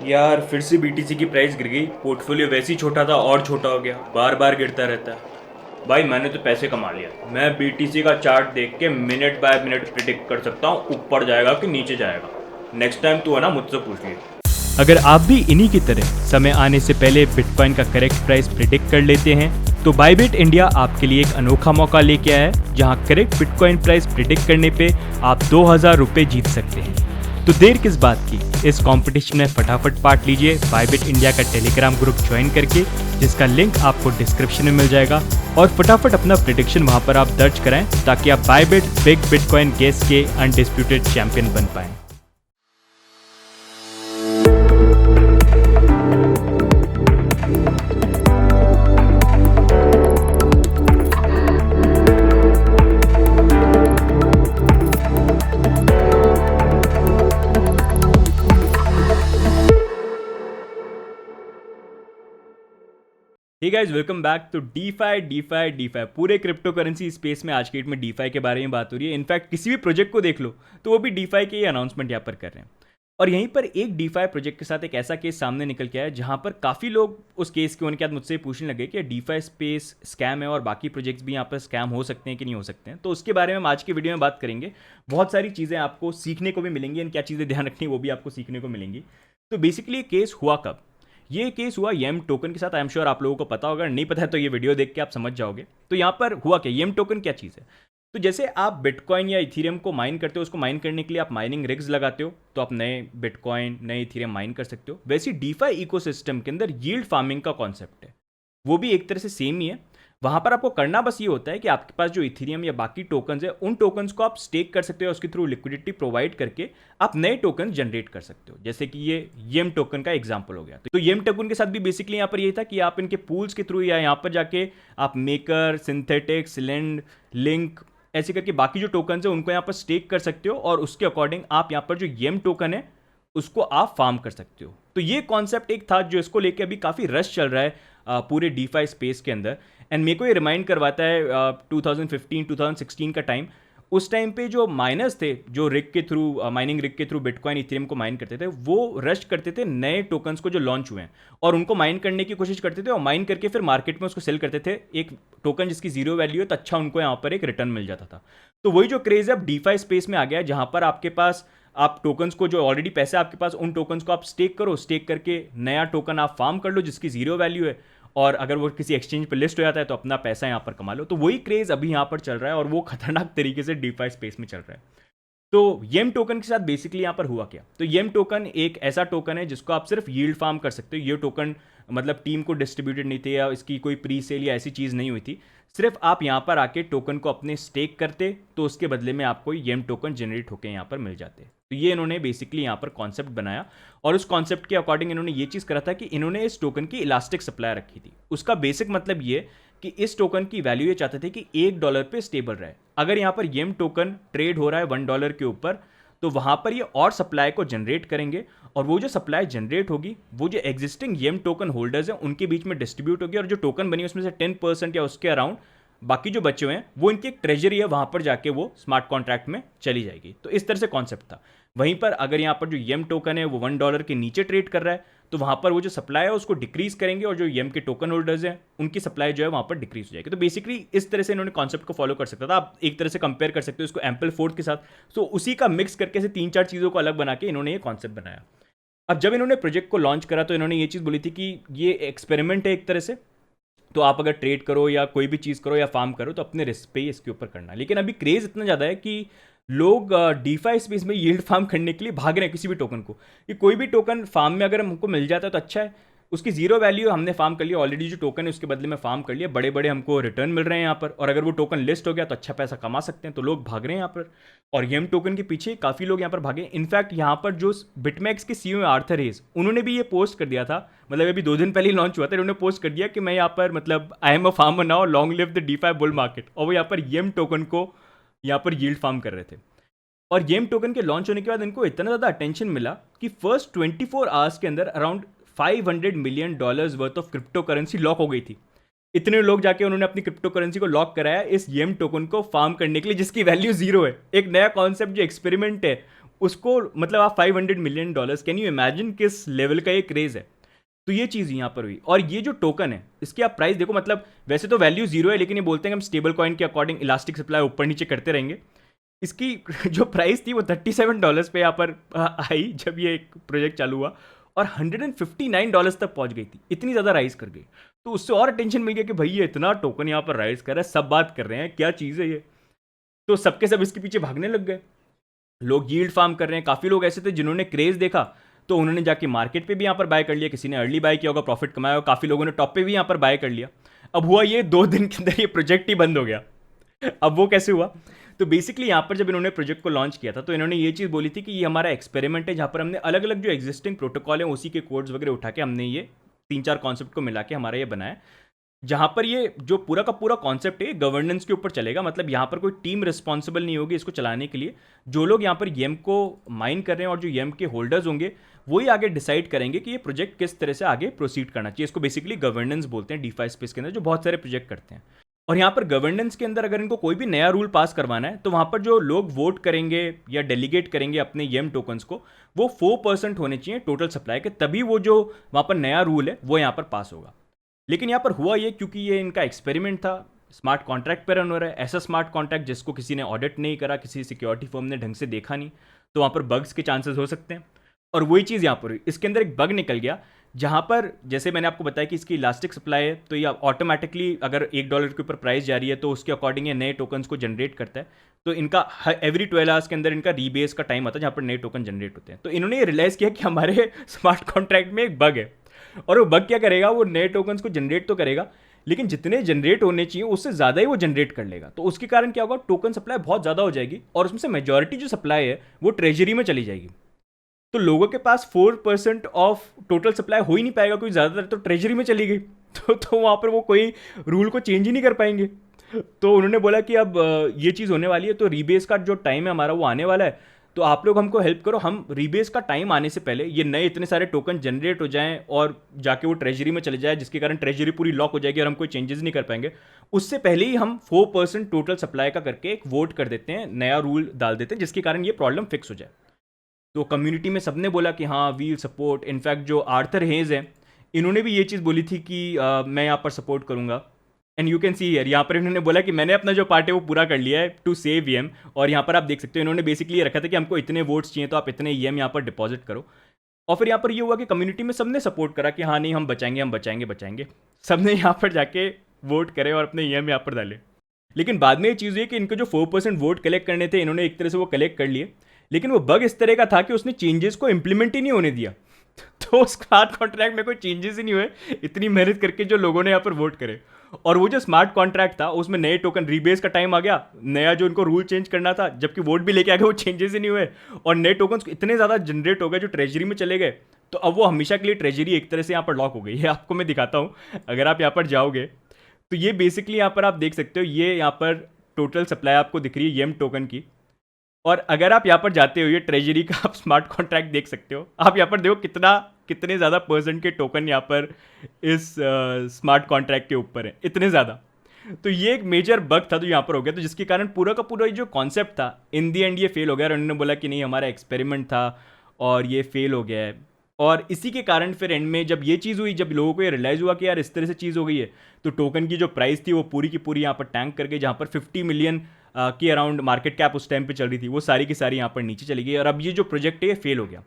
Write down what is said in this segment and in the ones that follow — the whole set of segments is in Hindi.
यार फिर से बीटीसी की प्राइस गिर गई। पोर्टफोलियो वैसे ही छोटा था और छोटा हो गया, बार बार गिरता रहता है। भाई मैंने तो पैसे कमा लिया। मैं बीटीसी का चार्ट देख के मिनट बाय मिनट प्रिडिक्ट कर सकता हूँ ऊपर जाएगा कि नीचे जाएगा। नेक्स्ट टाइम तू है ना मुझसे पूछ लिए। अगर आप भी इन्हीं की तरह समय आने से पहले बिटकॉइन का करेक्ट प्राइस प्रिडिक्ट कर लेते हैं तो बाइबिट इंडिया आपके लिए एक अनोखा मौका लेके आया है, जहां करेक्ट बिटकॉइन प्राइस प्रिडिक्ट करने पे आप 2000 रुपये जीत सकते हैं। तो देर किस बात की, इस कंपटीशन में फटाफट पार्ट लीजिए बाइबिट इंडिया का टेलीग्राम ग्रुप ज्वाइन करके, जिसका लिंक आपको डिस्क्रिप्शन में मिल जाएगा। और फटाफट अपना प्रिडिक्शन वहां पर आप दर्ज कराएं ताकि आप बाइबिट बिग बिटकॉइन गेस के अनडिस्प्यूटेड चैंपियन बन पाएं। Hey guys, welcome back to DeFi. पूरे क्रिप्टो करेंसी स्पेस में आज की डेट में डीफाई के बारे में बात हो रही है। इनफैक्ट किसी भी प्रोजेक्ट को देख लो तो वो भी डीफाई के ही अनाउंसमेंट यहाँ पर कर रहे हैं। और यहीं पर एक डीफाई प्रोजेक्ट के साथ एक ऐसा केस सामने निकल के आया है जहाँ पर काफ़ी लोग उस केस के होने के बाद मुझसे पूछने लगे कि डीफाई स्पेस स्कैम है और बाकी प्रोजेक्ट्स भी यहाँ पर स्कैम हो सकते हैं कि नहीं हो सकते हैं। तो उसके बारे में हम आज की वीडियो में बात करेंगे। बहुत सारी चीज़ें आपको सीखने को भी मिलेंगी, क्या चीज़ें ध्यान रखनी है वो भी आपको सीखने को मिलेंगी। तो बेसिकली केस हुआ कब? ये केस हुआ येम टोकन के साथ। आई एम श्योर आप लोगों को पता होगा, नहीं पता है तो ये वीडियो देख के आप समझ जाओगे। तो यहाँ पर हुआ क्या, येम टोकन क्या चीज़ है? तो जैसे आप बिटकॉइन या इथीरियम को माइन करते हो, उसको माइन करने के लिए आप माइनिंग रिग्स लगाते हो, तो आप नए बिटकॉइन नए इथीरियम माइन कर सकते हो। वैसे डीफाई इकोसिस्टम के अंदर यील्ड फार्मिंग का कॉन्सेप्ट है, वो भी एक तरह से सेम ही है। वहां पर आपको करना बस ये होता है कि आपके पास जो इथीरियम या बाकी टोकन्स है, उन टोकन्स को आप स्टेक कर सकते हो, उसके थ्रू लिक्विडिटी प्रोवाइड करके आप नए टोकन जनरेट कर सकते हो। जैसे कि ये येम टोकन का एग्जांपल हो गया। तो येम टोकन के साथ भी बेसिकली यहाँ पर ये था कि आप इनके पूल्स के थ्रू या यहाँ पर जाके आप मेकर, सिंथेटिक, सिलेंड, लिंक ऐसे करके बाकी जो टोकन है उनको यहाँ पर स्टेक कर सकते हो और उसके अकॉर्डिंग आप यहाँ पर जो येम टोकन है उसको आप फार्म कर सकते हो। तो ये कॉन्सेप्ट एक था जो इसको लेके अभी काफ़ी रश चल रहा है पूरे डीफाई स्पेस के अंदर। एंड मेरे को ये रिमाइंड करवाता है 2015-2016 का टाइम। उस टाइम पे जो माइनर्स थे, जो रिग के थ्रू माइनिंग रिग के थ्रू बिटकॉइन इथेरियम को माइन करते थे, वो रश करते थे नए टोकन्स को जो लॉन्च हुए हैं और उनको माइन करने की कोशिश करते थे और माइन करके फिर मार्केट में उसको सेल करते थे। एक टोकन जिसकी जीरो वैल्यू है तो अच्छा उनको यहाँ पर एक रिटर्न मिल जाता था। तो वही जो क्रेज है अब डीफाई स्पेस में आ गया है, जहाँ पर आपके पास आप टोकन्स को, जो ऑलरेडी पैसे आपके पास, उन टोकन्स को आप स्टेक करो, स्टेक करके नया टोकन आप फार्म कर लो जिसकी जीरो वैल्यू है, और अगर वो किसी एक्सचेंज पर लिस्ट हो जाता है तो अपना पैसा यहाँ पर कमा लो। तो वही क्रेज अभी यहाँ पर चल रहा है और वो खतरनाक तरीके से डीफाई स्पेस में चल रहा है। तो येम टोकन के साथ बेसिकली यहाँ पर हुआ क्या? तो येम टोकन एक ऐसा टोकन है जिसको आप सिर्फ यील्ड फार्म कर सकते हो। ये टोकन मतलब टीम को डिस्ट्रीब्यूटेड नहीं थे या इसकी कोई प्री सेल या ऐसी चीज़ नहीं हुई थी। सिर्फ आप यहाँ पर आके टोकन को अपने स्टेक करते तो उसके बदले में आपको येम टोकन जनरेट होकर यहाँ पर मिल जाते। तो ये इन्होंने बेसिकली यहाँ पर कॉन्सेप्ट बनाया और उस कॉन्सेप्ट के अकॉर्डिंग इन्होंने ये चीज़ करा था कि इन्होंने इस टोकन की इलास्टिक सप्लाई रखी थी। उसका बेसिक मतलब ये कि इस टोकन की वैल्यू ये चाहते थे कि $1 पे स्टेबल रहे। अगर यहाँ पर येम टोकन ट्रेड हो रहा है $1 के ऊपर, तो वहां पर ये और सप्लाई को जनरेट करेंगे और वो जो सप्लाई जनरेट होगी वो जो एग्जिस्टिंग येम टोकन होल्डर्स हैं उनके बीच में डिस्ट्रीब्यूट होगी और जो टोकन बनी उसमें से 10% या उसके अराउंड बाकी जो बचे हुए हैं वो इनकी एक ट्रेजरी है, वहां पर जाके वो स्मार्ट कॉन्ट्रैक्ट में चली जाएगी। तो इस तरह से कॉन्सेप्ट था। वहीं पर अगर यहाँ पर जो येम टोकन है वो $1 के नीचे ट्रेड कर रहा है तो वहां पर वो जो सप्लाई है उसको डिक्रीज करेंगे और जो येम के टोकन होल्डर्स हैं उनकी सप्लाई जो है वहां पर डिक्रीज हो जाएगी। तो बेसिकली इस तरह से इन्होंने कॉन्सेप्ट को फॉलो कर सकता था। आप एक तरह से कंपेयर कर सकते हो इसको एम्पल फोर्थ के साथ। तो उसी का मिक्स करके से 3-4 चीज़ों को अलग बना के इन्होंने ये कॉन्सेप्ट बनाया। अब जब इन्होंने प्रोजेक्ट को लॉन्च करा तो इन्होंने ये चीज़ बोली थी कि ये एक्सपेरिमेंट है एक तरह से, तो आप अगर ट्रेड करो या कोई भी चीज़ करो या फार्म करो तो अपने रिस्क पे ही इसके ऊपर करना। लेकिन अभी क्रेज इतना ज़्यादा है कि लोग डीफाई स्पेस में यील्ड फार्म करने के लिए भाग रहे हैं किसी भी टोकन को, कि कोई भी टोकन फार्म में अगर हमको मिल जाता है तो अच्छा है। उसकी जीरो वैल्यू हमने फार्म कर लिया ऑलरेडी, जो टोकन है उसके बदले में फार्म कर लिया, बड़े बड़े हमको रिटर्न मिल रहे हैं यहाँ पर, और अगर वो टोकन लिस्ट हो गया तो अच्छा पैसा कमा सकते हैं। तो लोग भाग रहे हैं यहाँ पर और येम टोकन के पीछे काफ़ी लोग यहाँ पर भागे। इनफैक्ट यहाँ पर जो बिटमैक्स के सीईओ आर्थर हेज, उन्होंने भी ये पोस्ट कर दिया था, मतलब अभी 2 दिन पहले ही लॉन्च हुआ था, उन्होंने पोस्ट कर दिया कि मैं यहाँ पर मतलब I am a farmer now, long live the DeFi bull market. और वो यहाँ पर येम टोकन को यहाँ पर यील्ड फार्म कर रहे थे। और येम टोकन के लॉन्च होने के बाद इनको इतना ज़्यादा अटेंशन मिला कि फर्स्ट 24 आवर्स के अंदर around $500 million worth of crypto currency lock हो गई थी। इतने लोग जाके उन्होंने अपनी क्रिप्टो करेंसी को लॉक कराया इस येम टोकन को फार्म करने के लिए जिसकी वैल्यू जीरो है। एक नया कॉन्सेप्ट जो एक्सपेरिमेंट है उसको मतलब आप $500 मिलियन, कैन यू इमेजिन किस लेवल का ये क्रेज है। तो ये चीज़ यहाँ पर हुई। और ये जो टोकन है इसकी आप प्राइस देखो, मतलब वैसे तो वैल्यू जीरो है, लेकिन ये बोलते हैं कि हम स्टेबल कॉइन के अकॉर्डिंग इलास्टिक सप्लाई ऊपर नीचे करते रहेंगे। इसकी जो प्राइस थी वो $37 पे यहाँ पर आई जब ये एक प्रोजेक्ट चालू हुआ, और $159 तक पहुंच गई थी, इतनी ज़्यादा राइज कर गई। तो उससे और अटेंशन मिल गया कि भाई ये इतना टोकन यहाँ पर राइज कर रहा है, सब बात कर रहे हैं, क्या चीज़ है ये। तो सबके सब इसके पीछे भागने लग गए। लोग यील्ड फार्म कर रहे हैं। काफ़ी लोग ऐसे थे जिन्होंने क्रेज देखा तो उन्होंने जाके मार्केट पे भी यहाँ पर बाय कर लिया, किसी ने अर्ली बाय किया होगा, प्रॉफिट कमाया होगा, काफ़ी लोगों ने टॉप पे भी यहाँ पर बाय कर लिया। अब हुआ ये 2 दिन के अंदर ये प्रोजेक्ट ही बंद हो गया। अब वो कैसे हुआ, तो बेसिकली यहाँ पर जब इन्होंने प्रोजेक्ट को लॉन्च किया था तो इन्होंने ये चीज़ बोली थी कि ये हमारा एक्सपेरिमेंट है, जहाँ पर हमने अलग अलग जो एग्जिस्टिंग प्रोटोकॉल हैं उसी के कोड्स वगैरह उठा के हमने ये 3-4 कॉन्सेप्ट को मिला के हमारा ये बनाया, जहाँ पर ये जो पूरा का पूरा कॉन्सेप्ट है गवर्नेंस के ऊपर चलेगा। मतलब यहाँ पर कोई टीम रिस्पॉन्सिबल नहीं होगी इसको चलाने के लिए। जो लोग यहाँ पर येम को माइन कर रहे हैं और जो येम के होल्डर्स होंगे वही आगे डिसाइड करेंगे कि ये प्रोजेक्ट किस तरह से आगे प्रोसीड करना चाहिए। इसको बेसिकली गवर्नेंस बोलते हैं डीफाई स्पेस के अंदर, जो बहुत सारे प्रोजेक्ट करते हैं। और यहाँ पर गवर्नेंस के अंदर अगर इनको कोई भी नया रूल पास करवाना है तो वहाँ पर जो लोग वोट करेंगे या डेलीगेट करेंगे अपने येम टोकन्स को, वो 4% होने चाहिए टोटल सप्लाई के, तभी वो जो वहाँ पर नया रूल है वो यहाँ पर पास होगा। लेकिन यहाँ पर हुआ ये, क्योंकि ये इनका एक्सपेरिमेंट था, स्मार्ट कॉन्ट्रैक्ट पर रन हो रहा है, ऐसा स्मार्ट कॉन्ट्रैक्ट जिसको किसी ने ऑडिट नहीं करा, किसी सिक्योरिटी फर्म ने ढंग से देखा नहीं, तो वहाँ पर बग्स के चांसेस हो सकते हैं। और वही चीज़ यहाँ पर हुई। इसके अंदर एक बग निकल गया, जहाँ पर जैसे मैंने आपको बताया कि इसकी इलास्टिक सप्लाई है, तो ये ऑटोमेटिकली अगर $1 के ऊपर प्राइस जा रही है तो उसके अकॉर्डिंग ये नए टोकन्स को जनरेट करता है। तो इनका एवरी 12 आवर्स के अंदर इनका रीबेस का टाइम आता है जहाँ पर नए टोकन जनरेट होते हैं। तो इन्होंने ये रियलाइज़ किया कि हमारे स्मार्ट कॉन्ट्रैक्ट में एक बग है, और वो बग क्या करेगा, वो नए टोकन्स को जनरेट तो करेगा लेकिन जितने जनरेट होने चाहिए उससे ज़्यादा ही वो जनरेट कर लेगा। तो उसके कारण क्या होगा, टोकन सप्लाई बहुत ज़्यादा हो जाएगी और उसमें से मेजॉरिटी जो सप्लाई है वो ट्रेजरी में चली जाएगी। तो लोगों के पास 4% ऑफ टोटल सप्लाई हो ही नहीं पाएगा, क्योंकि ज़्यादातर तो ट्रेजरी में चली गई। तो वहाँ पर वो कोई रूल को चेंज ही नहीं कर पाएंगे। तो उन्होंने बोला कि अब ये चीज़ होने वाली है, तो रीबेस का जो टाइम है हमारा वो आने वाला है, तो आप लोग हमको हेल्प करो, हम रीबेस का टाइम आने से पहले ये नए इतने सारे टोकन जनरेट हो जाएं और जाके वो ट्रेजरी में चले जाए, जिसके कारण ट्रेजरी पूरी लॉक हो जाएगी और हम कोई चेंजेस नहीं कर पाएंगे। उससे पहले ही हम 4% टोटल सप्लाई का करके एक वोट कर देते हैं, नया रूल डाल देते हैं, जिसके कारण ये प्रॉब्लम फिक्स हो जाए। तो कम्युनिटी में सबने बोला कि हाँ वील सपोर्ट। इनफैक्ट जो आर्थर हेज है इन्होंने भी ये चीज़ बोली थी कि मैं यहाँ पर सपोर्ट करूँगा। And you can see here, यहाँ पर इन्होंने बोला कि मैंने अपना जो पार्ट है वो पूरा कर लिया है टू सेव ईएम। और यहाँ पर आप देख सकते हो इन्होंने बेसिकली ये रखा था कि हमको इतने वोट्स चाहिए तो आप इतने ईएम यहाँ पर डिपॉजिट करो। और फिर यहाँ पर ये हुआ कि कम्युनिटी में सबने सपोर्ट करा कि हाँ नहीं हम बचाएंगे, हम बचाएंगे बचाएंगे। सबने यहाँ पर जाके वोट करे और अपने ईएम यहाँ पर डाले। लेकिन बाद में ये चीज़ हुई कि इनको जो 4% वोट कलेक्ट करने थे इन्होंने एक तरह से वो कलेक्ट कर लिए, लेकिन वो बग इस तरह का था कि उसने चेंजेस को इंप्लीमेंट ही नहीं होने दिया। तो स्मार्ट कॉन्ट्रैक्ट में कोई चेंजेस ही नहीं हुए, इतनी मेहनत करके जो लोगों ने यहाँ पर वोट करे। और वो जो स्मार्ट कॉन्ट्रैक्ट था उसमें नए टोकन रीबेस का टाइम आ गया, नया जो उनको रूल चेंज करना था, जबकि वोट भी लेके आ गए, वो चेंजेस ही नहीं हुए और नए टोकन इतने ज़्यादा जनरेट हो गए जो ट्रेजरी में चले गए। तो अब वो हमेशा के लिए ट्रेजरी एक तरह से यहाँ पर लॉक हो गई है। आपको मैं दिखाता हूँ, अगर आप यहाँ पर जाओगे तो ये बेसिकली यहाँ पर आप देख सकते हो, ये यहाँ पर टोटल सप्लाई आपको दिख रही है येम टोकन की। और अगर आप यहाँ पर जाते हो ये ट्रेजरी का आप स्मार्ट कॉन्ट्रैक्ट देख सकते हो। आप यहाँ पर देखो कितने ज़्यादा परसेंट के टोकन यहाँ पर इस स्मार्ट कॉन्ट्रैक्ट के ऊपर है, इतने ज़्यादा। तो ये एक मेजर बग था जो यहाँ पर हो गया, तो जिसके कारण पूरा का पूरा जो कॉन्सेप्ट था इन दी एंड ये फेल हो गया। और उन्होंने बोला कि नहीं हमारा एक्सपेरिमेंट था और ये फेल हो गया है। और इसी के कारण फिर एंड में जब ये चीज़ हुई, जब लोगों को ये रियलाइज़ हुआ कि यार इस तरह से चीज़ हो गई है, तो टोकन की जो प्राइस थी वो पूरी की पूरी यहाँ पर टैंक कर गई। जहाँ पर 50 मिलियन की अराउंड मार्केट कैप उस टाइम पे चल रही थी, वो सारी की सारी यहाँ पर नीचे चली गई। और अब ये जो प्रोजेक्ट है ये फेल हो गया।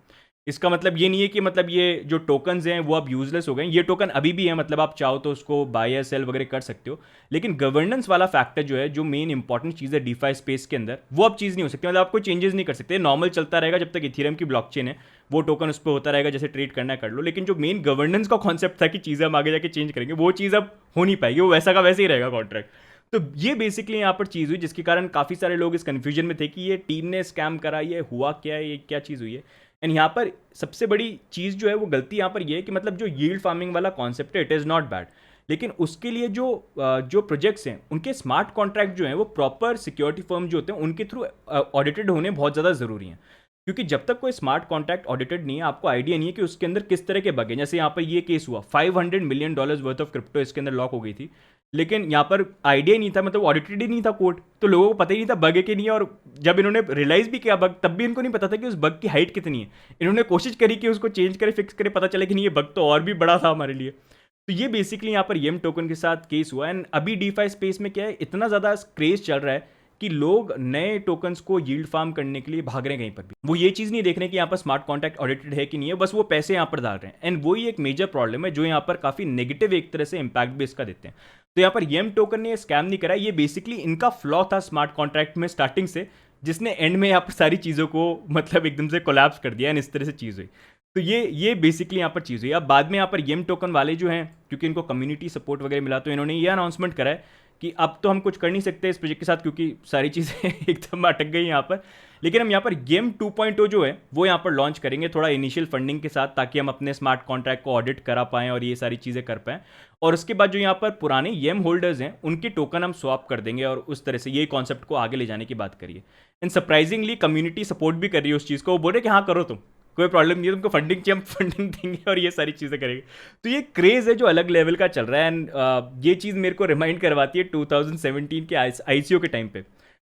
इसका मतलब ये नहीं है कि मतलब ये जो टोकन्स हैं वो अब यूजलेस हो गए। ये टोकन अभी भी है, मतलब आप चाहो तो उसको बाय या सेल वगैरह कर सकते हो, लेकिन गवर्नेंस वाला फैक्टर जो है, जो मेन इंपॉर्टेंट चीज़ है डीफाई स्पेस के अंदर, वो अब चीज़ नहीं हो सकती। मतलब आप कोई चेंजेस नहीं कर सकते, नॉर्मल चलता रहेगा जब तक इथेरियम की ब्लॉकचेन है, वो टोकन उस पर होता रहेगा, जैसे ट्रेड करना है कर लो। लेकिन जो मेन गवर्नेंस का कॉन्सेप्ट था कि चीज़ें हम आगे जाके चेंज करेंगे, वो चीज़ अब हो नहीं पाएगी, वो वैसा का वैसे ही रहेगा कॉन्ट्रैक्ट। तो ये बेसिकली यहाँ पर चीज़ हुई, जिसके कारण काफ़ी सारे लोग इस कन्फ्यूजन में थे कि ये टीम ने स्कैम करा, ये हुआ क्या है, ये क्या चीज़ हुई है। एंड यहाँ पर सबसे बड़ी चीज़ जो है वो गलती यहाँ पर ये है कि मतलब जो यील्ड फार्मिंग वाला कॉन्सेप्ट है इट इज़ नॉट बैड, लेकिन उसके लिए जो प्रोजेक्ट्स हैं उनके स्मार्ट कॉन्ट्रैक्ट जो हैं वो प्रॉपर सिक्योरिटी फर्म जो होते हैं उनके थ्रू ऑडिटेड होने बहुत ज़्यादा ज़रूरी हैं। क्योंकि जब तक कोई स्मार्ट कॉन्ट्रैक्ट ऑडिटेड नहीं है, आपको आइडिया नहीं है कि उसके अंदर किस तरह के बग हैं। जैसे यहाँ पर ये केस हुआ, $500 मिलियन वर्थ ऑफ क्रिप्टो इसके अंदर लॉक हो गई थी। लेकिन यहाँ पर आइडिया ही नहीं था, मतलब ऑडिटेड ही नहीं था कोड, तो लोगों को पता ही नहीं था बग है कि नहीं है। और जब इन्होंने रियलाइज भी किया बग, तब भी इनको नहीं पता था कि उस बग की हाइट कितनी है। इन्होंने कोशिश करी कि उसको चेंज करे, फिक्स करे, पता चला कि नहीं ये बग तो और भी बड़ा था हमारे लिए। तो ये बेसिकली यहाँ पर येम टोकन के साथ केस हुआ। एंड अभी डीफाई स्पेस में क्या है, इतना ज़्यादा क्रेज चल रहा है कि लोग नए टोकन्स को यील्ड फार्म करने के लिए भाग रहे हैं कहीं पर भी। वो ये चीज़ नहीं देख रहे कि यहाँ पर स्मार्ट कॉन्ट्रैक्ट ऑडिटेड है कि नहीं है, बस वो पैसे यहाँ पर डाल रहे हैं। एंड वही एक मेजर प्रॉब्लम है जो यहाँ पर काफ़ी नेगेटिव एक तरह से इंपैक्ट भी इसका देते हैं। तो यहाँ पर येम टोकन ने स्कैम नहीं करा, ये बेसिकली इनका फ्लॉ था स्मार्ट कॉन्ट्रैक्ट में स्टार्टिंग से, जिसने एंड में यहाँ पर सारी चीज़ों को मतलब एकदम से कोलैप्स कर दिया। एंड इस तरह से चीज़ हुई। तो ये बेसिकली यहाँ पर चीज़ हुई। अब बाद में यहाँ पर येम टोकन वाले जो हैं, क्योंकि इनको कम्युनिटी सपोर्ट वगैरह मिला, तो इन्होंने ये अनाउंसमेंट करा है कि अब तो हम कुछ कर नहीं सकते इस प्रोजेक्ट के साथ, क्योंकि सारी चीज़ें एकदम अटक गई यहाँ पर। लेकिन हम यहाँ पर येम 2.0 जो है वो यहाँ पर लॉन्च करेंगे थोड़ा इनिशियल फंडिंग के साथ, ताकि हम अपने स्मार्ट कॉन्ट्रैक्ट को ऑडिट करा पाएँ और ये सारी चीज़ें कर पाएँ। और उसके बाद जो यहाँ पर पुराने येम होल्डर्स हैं उनके टोकन हम स्वैप कर देंगे, और उस तरह से ये कॉन्सेप्ट को आगे ले जाने की बात करिए। एंड सरप्राइजिंगली कम्युनिटी सपोर्ट भी कर रही है उस चीज़ को। वो बोल रहे कि हाँ करो तुम, कोई प्रॉब्लम नहीं है, तुमको फंडिंग चाहिए हम फंडिंग देंगे और ये सारी चीज़ें करेंगे। तो ये क्रेज़ है जो अलग लेवल का चल रहा है। एंड ये चीज़ मेरे को रिमाइंड करवाती है 2017 के आईसीओ के टाइम पे।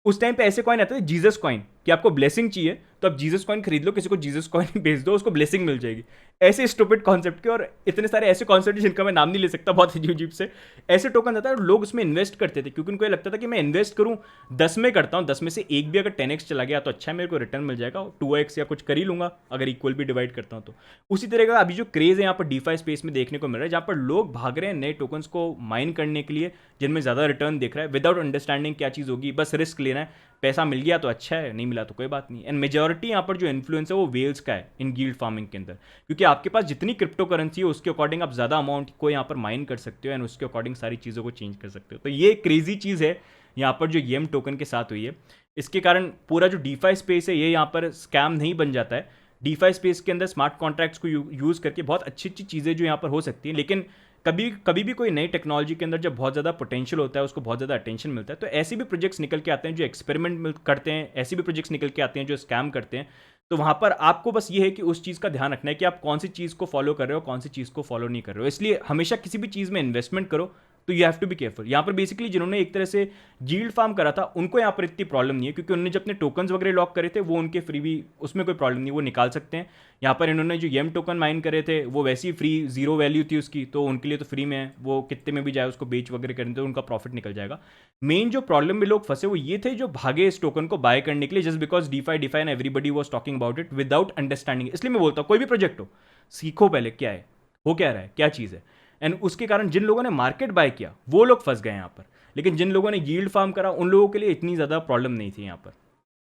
उस टाइम पे ऐसे कॉइन आते थे जीसस कॉइन, कि आपको ब्लेसिंग चाहिए तो आप जीसस कॉइन खरीद लो, किसी को जीसस कॉइन भेज दो, उसको ब्लेसिंग मिल जाएगी। ऐसे स्टूपिड कॉन्सेप्ट के, और इतने सारे ऐसे कॉन्सेप्ट जिनका मैं नाम नहीं ले सकता, बहुत अजीब अजीब से ऐसे टोकन आता है। और लोग उसमें इन्वेस्ट करते थे क्योंकि उनको ये लगता था कि मैं इन्वेस्ट करूँ 10 में करता हूँ, 10 में से एक भी अगर 10x चला गया तो अच्छा है, मेरे को रिटर्न मिल जाएगा, 2x या कुछ कर ही लूँगा अगर इक्वल भी डिवाइड करता हूँ तो। उसी तरह का अभी जो क्रेज़ है यहाँ पर डीफाई स्पेस में देखने को मिल रहा है, जहाँ पर लोग भाग रहे हैं नए टोकन्स को माइन करने के लिए जिनमें ज़्यादा रिटर्न दिख रहा है, विदाउट अंडरस्टैंडिंग क्या चीज़ होगी। बस रिस्क लेना है, पैसा मिल गया तो अच्छा है, नहीं मिला तो कोई बात नहीं। एंड मेजॉरिटी यहाँ पर जो इन्फ्लुएंस है वो वेल्स का है इन यील्ड फार्मिंग के अंदर, क्योंकि आपके पास जितनी क्रिप्टो करेंसी है उसके अकॉर्डिंग आप ज़्यादा अमाउंट को यहाँ पर माइन कर सकते हो, एंड उसके अकॉर्डिंग सारी चीज़ों को चेंज कर सकते हो। तो ये क्रेजी चीज़ है यहाँ पर जो येम टोकन के साथ हुई है। इसके कारण पूरा जो डीफाई स्पेस है ये यहाँ पर स्कैम नहीं बन जाता है। डीफाई स्पेस के अंदर स्मार्ट कॉन्ट्रैक्ट्स को यूज़ करके बहुत अच्छी अच्छी चीज़ें जो यहाँ पर हो सकती हैं। लेकिन कभी कभी भी कोई नई टेक्नोलॉजी के अंदर जब बहुत ज़्यादा पोटेंशियल होता है, उसको बहुत ज़्यादा अटेंशन मिलता है, तो ऐसे भी प्रोजेक्ट्स निकल के आते हैं जो एक्सपेरिमेंट करते हैं, ऐसे भी प्रोजेक्ट्स निकल के आते हैं जो स्कैम करते हैं। तो वहाँ पर आपको बस ये है कि उस चीज़ का ध्यान रखना है कि आप कौन सी चीज़ को फॉलो कर रहे हो, कौन सी चीज़ को फॉलो नहीं कर रहे हो। इसलिए हमेशा किसी भी चीज़ में इन्वेस्टमेंट करो तो you have to be careful. यहाँ पर बेसिकली जिन्होंने एक तरह से यील्ड फार्म करा था उनको यहाँ पर इतनी प्रॉब्लम नहीं है, क्योंकि उन्होंने जब अपने टोकन्स वगैरह लॉक करे थे वो उनके फ्री भी, उसमें कोई प्रॉब्लम नहीं, वो निकाल सकते हैं। यहाँ पर इन्होंने जो येम टोकन माइन करे थे वो वैसे ही फ्री, जीरो वैल्यू थी उसकी, तो उनके लिए तो फ्री में है, वो कितने में भी जाए उसको बेच वगैरह करें तो उनका प्रॉफिट निकल जाएगा। मेन जो प्रॉब्लम में लोग फंसे वो ये थे जो भागे इस टोकन को बाय करने के लिए, just because DeFi and everybody was talking about it without understanding. इसलिए मैं बोलता हूँ कोई भी प्रोजेक्ट हो, सीखो पहले क्या है, हो क्या रहा है, क्या चीज़ है। एंड उसके कारण जिन लोगों ने मार्केट बाय किया वो लोग फंस गए यहाँ पर, लेकिन जिन लोगों ने यील्ड फार्म करा उन लोगों के लिए इतनी ज़्यादा प्रॉब्लम नहीं थी। यहाँ पर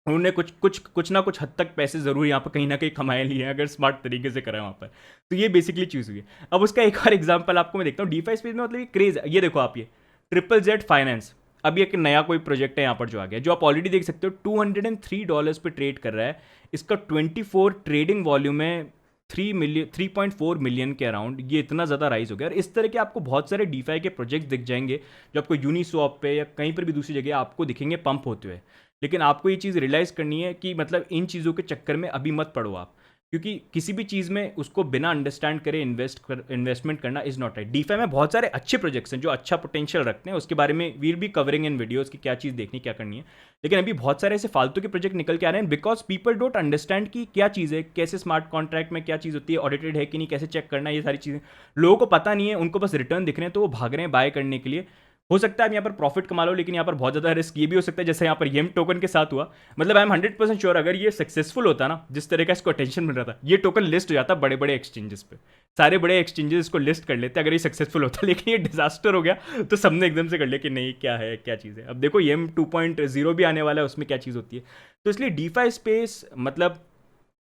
उन्होंने कुछ ना कुछ हद तक पैसे ज़रूर यहाँ पर कहीं ना कहीं कमाए लिए हैं, अगर स्मार्ट तरीके से करें वहाँ पर। तो ये बेसिकली चीज़ हुई है। अब उसका एक और एग्जाम्पल आपको मैं देखता हूँ डीफाई स्पेस में, मतलब ये क्रेज है। ये देखो आप, ये ZZZ फाइनेंस अभी एक नया कोई प्रोजेक्ट है यहाँ पर जो आ गया, जो आप ऑलरेडी देख सकते हो $203 पे ट्रेड कर रहा है। इसका 24 ट्रेडिंग वॉल्यूम है 3.4 मिलियन के अराउंड। ये इतना ज़्यादा राइज हो गया। और इस तरह के आपको बहुत सारे डीफाई के प्रोजेक्ट दिख जाएंगे जो आपको यूनिस्वैप पे या कहीं पर भी दूसरी जगह आपको दिखेंगे पंप होते हुए। लेकिन आपको ये चीज़ रियलाइज़ करनी है कि मतलब इन चीज़ों के चक्कर में अभी मत पड़ो आप, क्योंकि किसी भी चीज़ में उसको बिना अंडरस्टैंड करे इन्वेस्टमेंट करना इज़ नॉट राइट। डीफाई में बहुत सारे अच्छे प्रोजेक्ट्स हैं जो अच्छा पोटेंशियल रखते हैं, उसके बारे में will be covering in videos की क्या चीज़ देखनी क्या करनी है। लेकिन अभी बहुत सारे ऐसे फालतू के प्रोजेक्ट निकल के आ रहे हैं बिकॉज पीपल डोंट अंडरस्टैंड कि क्या चीज़ है, कैसे स्मार्ट कॉन्ट्रैक्ट में क्या चीज़ होती है, ऑडिटेड है कि नहीं, कैसे चेक करना है, ये सारी चीज़ें लोगों को पता नहीं है। उनको बस रिटर्न दिख रहे हैं तो वो भाग रहे हैं बाय करने के लिए। हो सकता है आप यहाँ पर प्रॉफिट कमा लो, लेकिन यहाँ पर बहुत ज़्यादा रिस्क ये भी हो सकता है, जैसे यहाँ पर येम टोकन के साथ हुआ। मतलब आई एम 100% श्योर अगर ये सक्सेसफुल होता ना, जिस तरह का इसको अटेंशन मिल रहा था, ये टोकन लिस्ट हो जाता बड़े बड़े एक्सचेंजेस पे, सारे बड़े एक्सचेंजेस इसको लिस्ट कर लेते अगर ये सक्सेसफुल होता। लेकिन ये डिजास्टर हो गया तो सबने एकदम से कर लिया कि नहीं क्या है, क्या चीज़ है। अब देखो येम 2.0 भी आने वाला है, उसमें क्या चीज़ होती है। तो इसलिए डीफाई स्पेस, मतलब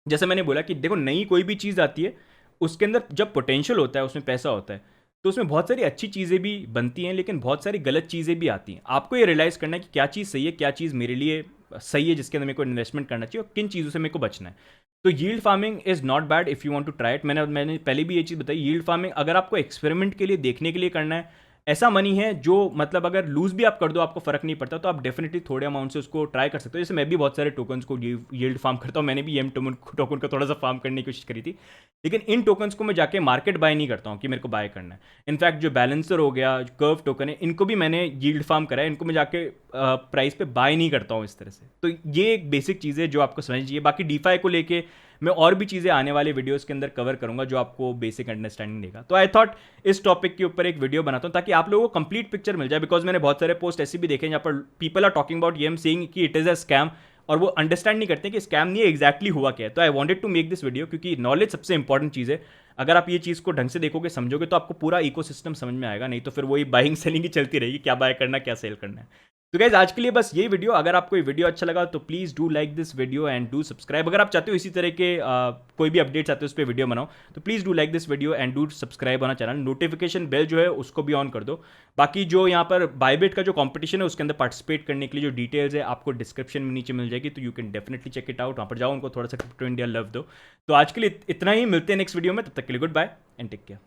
जैसे मैंने बोला कि देखो नई कोई भी चीज़ आती है उसके अंदर जब पोटेंशियल होता है, उसमें पैसा होता है, तो उसमें बहुत सारी अच्छी चीज़ें भी बनती हैं, लेकिन बहुत सारी गलत चीज़ें भी आती हैं। आपको ये रियलाइज़ करना है कि क्या चीज़ सही है, क्या चीज़ मेरे लिए सही है, जिसके अंदर मेरे को इन्वेस्टमेंट करना चाहिए, और किन चीज़ों से मेरे को बचना है। तो yield farming is not bad if you want to try it. मैंने पहले भी ये चीज़ बताई, यील्ड फार्मिंग अगर आपको एक्सपेरिमेंट के लिए देखने के लिए करना है, ऐसा मनी है जो मतलब अगर लूज भी आप कर दो आपको फर्क नहीं पड़ता, तो आप डेफिनेटली थोड़े अमाउंट से उसको ट्राई कर सकते हो। जैसे मैं भी बहुत सारे टोकन्स को यील्ड फार्म करता हूँ, मैंने भी एम टोकन को थोड़ा सा फार्म करने की कोशिश करी थी, लेकिन इन टोकन्स को मैं जाके मार्केट बाय नहीं करता हूँ कि मेरे को बाय करना है। इनफैक्ट जो बैलेंसर हो गया, कर्व टोकन है, इनको भी मैंने यील्ड फार्म करा है, इनको मैं जाके प्राइस पे बाय नहीं करता हूँ इस तरह से। तो ये एक बेसिक चीज़ है जो आपको समझनी चाहिए। बाकी डीफाई को लेके मैं और भी चीज़ें आने वाले वीडियोस के अंदर कवर करूंगा जो आपको बेसिक अंडरस्टैंडिंग देगा। तो आई थॉट इस टॉपिक के ऊपर एक वीडियो बनाता हूं ताकि आप लोगों को कंप्लीट पिक्चर मिल जाए, बिकॉज मैंने बहुत सारे पोस्ट ऐसे भी देखे जहाँ पर people are talking about um saying कि इट इज़ अ स्कैम, और वो अंडरस्टैंड नहीं करते कि स्कैम नहीं है, एग्जैक्टली हुआ क्या है। तो I wanted to make this video क्योंकि नॉलेज सबसे इंपॉर्टेंट चीज़ है। अगर आप ये चीज़ को ढंग से देखोगे, समझोगे, तो आपको पूरा इकोसिस्टम समझ में आएगा, नहीं तो फिर वही बाइंग सेलिंग ही चलती रहेगी, क्या बाय करना क्या सेल करना है। तो गाइज आज के लिए बस ये वीडियो। अगर आपको ये वीडियो अच्छा लगा तो please do like this video and do subscribe. अगर आप चाहते हो इसी तरह के कोई भी अपडेट्स आते हो उस पर वीडियो बनाओ, तो please do like this video and do subscribe on channel. Notification bell जो है उसको भी ऑन कर दो। बाकी जो यहाँ पर बायबिट का जो कॉम्पिटिशन है उसके अंदर पार्टिसिपेट करने के लिए जो डिटेल्स है आपको डिस्क्रिप्शन में नीचे मिल जाएगी, तो you can definitely check it out. वहाँ पर जाओ, उनको थोड़ा सा क्रिप्टो इंडिया लव दो। तो आज के लिए इतना ही, मिलते हैं नेक्स्ट वीडियो में, तब तक के लिए good bye and take care.